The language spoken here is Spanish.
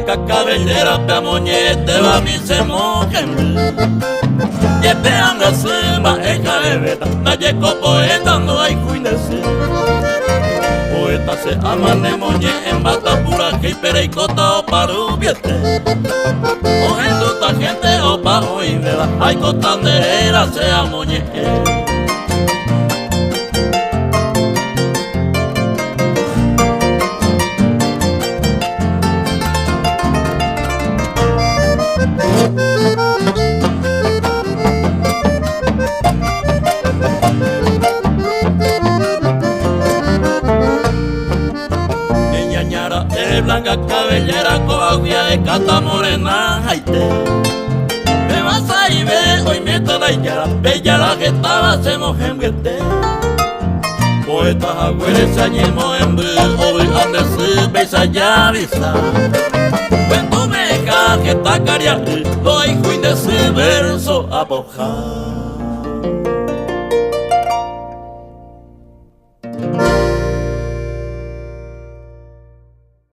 blanca cabellera pe moñete va mi se mojen. Y pean la sema eja de beta, nayeco poeta no hay cuinese. Poeta se aman de moñe en bata pura que pereicota o parubiete. Ojen duta gente o pa hoy vela, hay cotandera sea moñe. Blanca cabellera, coahuila de cata morena, jaite. Me vas a ir hoy me trae ya, bella la que estaba se mojen vete. Poetas agüeres se añemo en bru, hoy ande se besa ya visa. Cuando me caje ta cariate, hoy cuinde ese verso a bojar.